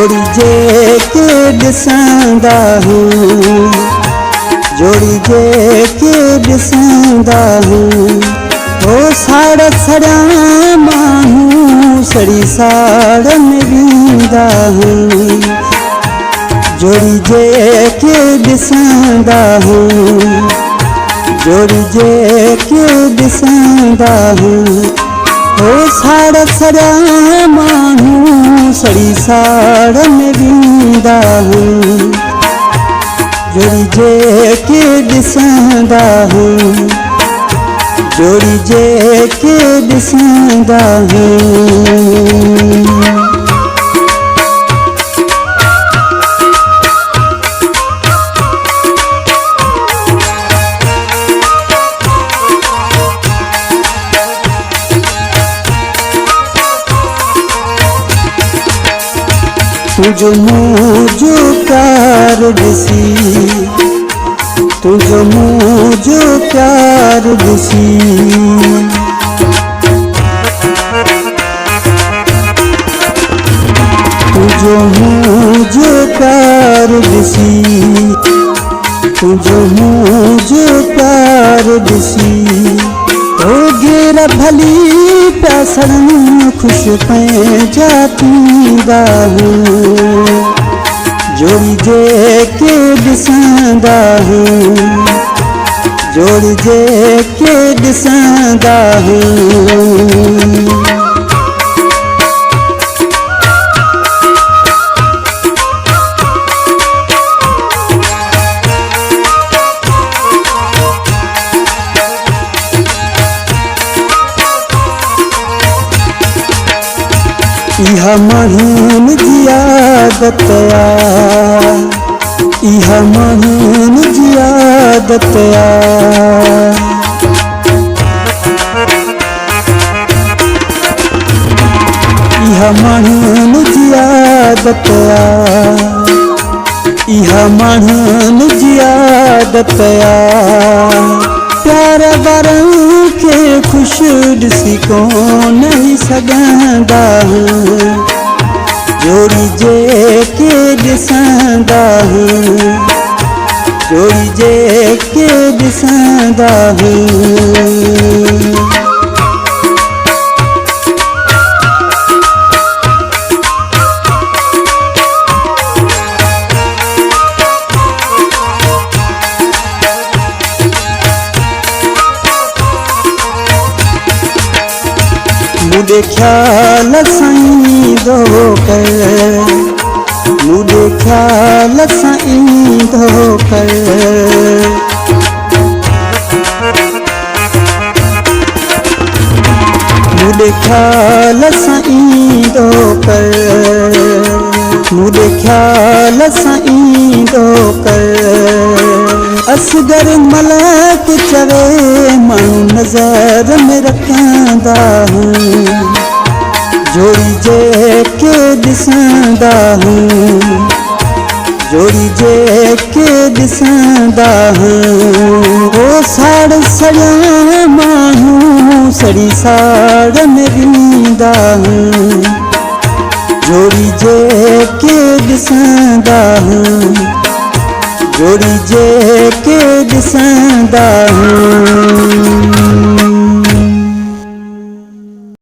जोड़ी जे के ॾिसंदा हूं, जोड़ी जे के ॾिसंदा हूं। ओ साड़ सड़ा माण्हू सड़ी साड़ में वेंदा हूं। जोड़ी जे के ॾिसंदा हूं, जोड़ी जे के ॾिसंदा हूं। ओ साड़ सड़ा माण्हू सड़ी साड़ में वेंदा हूं। जोड़ी जे के ॾिसंदा हूं, जोड़ी जे के ॾिसंदा हूं। तुझो मुझो प्यार ॾिसी, तुझो मुझो प्यार ॾिसी। तुझो मुझो प्यार ॾिसी, तुझो मुझो प्यार ॾिसी। ओ गेर भली प्यासण खुश पंहिंजा थींदा हूं। जोड़ी जे के ॾिसंदा हूं, जोड़ी जे के ॾिसंदा हूं। इहा महीन जी आदत आ, इहा महीन जी आदत आ। इहा महीन जी आदत आ, इहा महीन जी आदत आ। प्यार वारनि खे खुश ॾिसी कोन सघंदा हूं। जोड़ी जे के ॾिसंदा हूं, जोड़ी जे के ॾिसंदा हूं। मुझे ख्याल साईं दो कर, मुझे ख्याल साईं दो कर। मुझे ख्याल साईं दो कर, मुझे ख्याल साईं दो कर। असगर मलक चवे माण्हू नज़र में रखंदा हूं। जोड़ी जे के ॾिसंदा हूं, जोड़ी जे के ॾिसंदा हूं। ओ साड़ सड़ा माण्हू सड़ी साड़ में वेंदा हूं। जोड़ी जे के ॾिसंदा हूं, जोड़ी जे के ॾिसंदा हूं।